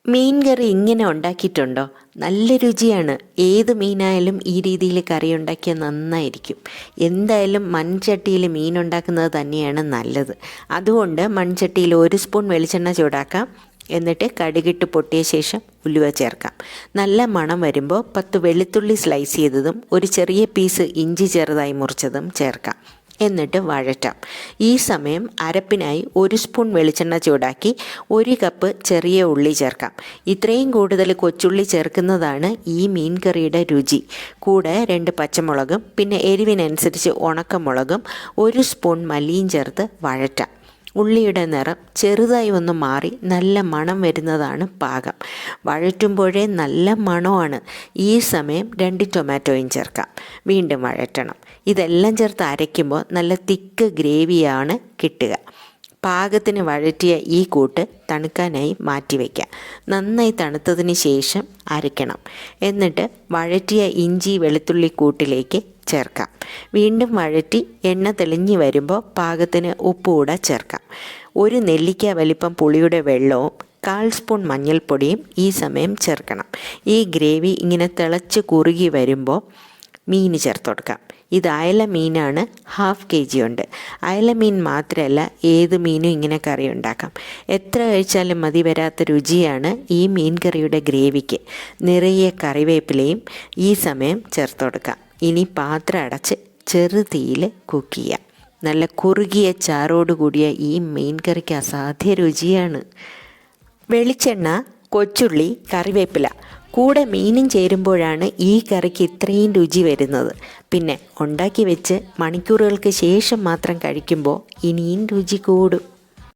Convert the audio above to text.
മീൻ കറി ഇങ്ങനെ ഉണ്ടാക്കിയിട്ടുണ്ടോ? നല്ല രുചിയാണ്. ഏത് മീനായാലും ഈ രീതിയിൽ കറി ഉണ്ടാക്കിയാൽ നന്നായിരിക്കും. എന്തായാലും മൺചട്ടിയിൽ മീൻ ഉണ്ടാക്കുന്നത് തന്നെയാണ് നല്ലത്. അതുകൊണ്ട് മൺചട്ടിയിൽ 1 സ്പൂൺ വെളിച്ചെണ്ണ ചൂടാക്കാം. എന്നിട്ട് കടുകിട്ട് പൊട്ടിയ ശേഷം ഉലുവ ചേർക്കാം. നല്ല മണം വരുമ്പോൾ 10 വെളുത്തുള്ളി സ്ലൈസ് ചെയ്തതും ഒരു ചെറിയ പീസ് ഇഞ്ചി ചെറുതായി മുറിച്ചതും ചേർക്കാം. എന്നിട്ട് വഴറ്റാം. ഈ സമയം അരപ്പിനായി 1 സ്പൂൺ വെളിച്ചെണ്ണ ചൂടാക്കി 1 കപ്പ് ചെറിയ ഉള്ളി ചേർക്കാം. ഇത്രയും കൂടുതൽ കൊച്ചുള്ളി ചേർക്കുന്നതാണ് ഈ മീൻ കറിയുടെ രുചി. കൂടെ 2 പച്ചമുളകും പിന്നെ എരിവിനനുസരിച്ച് ഉണക്കമുളകും 1 സ്പൂൺ മല്ലിയും ചേർത്ത് വഴറ്റാം. ഉള്ളിയുടെ നിറം ചെറുതായി ഒന്ന് മാറി നല്ല മണം വരുന്നതാണ് പാകം. വഴറ്റുമ്പോഴേ നല്ല മണമാണ്. ഈ സമയം 2 ടൊമാറ്റോയും ചേർക്കാം. വീണ്ടും വഴറ്റണം. ഇതെല്ലാം ചേർത്ത് അരയ്ക്കുമ്പോൾ നല്ല തിക്ക് ഗ്രേവിയാണ് കിട്ടുക. പാകത്തിന് വഴറ്റിയ ഈ കൂട്ട് തണുക്കാനായി മാറ്റിവെക്കാം. നന്നായി തണുത്തതിന് ശേഷം അരയ്ക്കണം. എന്നിട്ട് വഴറ്റിയ ഇഞ്ചി വെളുത്തുള്ളി കൂട്ടിലേക്ക് ചേർക്കാം. വീണ്ടും വഴറ്റി എണ്ണ തെളിഞ്ഞ് വരുമ്പോൾ പാകത്തിന് ഉപ്പ് കൂടെ ചേർക്കാം. 1 നെല്ലിക്ക വലിപ്പം പുളിയുടെ വെള്ളവും 1/4 സ്പൂൺ മഞ്ഞൾപ്പൊടിയും ഈ സമയം ചേർക്കണം. ഈ ഗ്രേവി ഇങ്ങനെ തിളച്ച് കുറുകി വരുമ്പോൾ മീൻ ചേർത്ത് കൊടുക്കാം. ഇത് അയല മീനാണ്. 1/2 kg ഉണ്ട്. അയല മീൻ മാത്രമല്ല, ഏത് മീനും ഇങ്ങനെ കറി ഉണ്ടാക്കാം. എത്ര കഴിച്ചാലും മതി വരാത്ത രുചിയാണ് ഈ മീൻ കറിയുടെ ഗ്രേവിക്ക്. നിറയെ കറിവേപ്പിലയും ഈ സമയം ചേർത്ത് കൊടുക്കാം. ഇനി പാത്രം അടച്ച് ചെറുതീയിൽ കുക്ക് ചെയ്യാം. നല്ല കുറുകിയ ചാറോട് കൂടിയ ഈ മീൻ കറിക്ക് അസാധ്യ രുചിയാണ്. വെളിച്ചെണ്ണ, കൊച്ചുള്ളി, കറിവേപ്പില കൂടെ മീനും ചേരുമ്പോഴാണ് ഈ കറിക്ക് ഇത്രയും രുചി വരുന്നത്. പിന്നെ ഉണ്ടാക്കി വെച്ച് മണിക്കൂറുകൾക്ക് ശേഷം മാത്രം കഴിക്കുമ്പോൾ ഇനിയും രുചി കൂടും.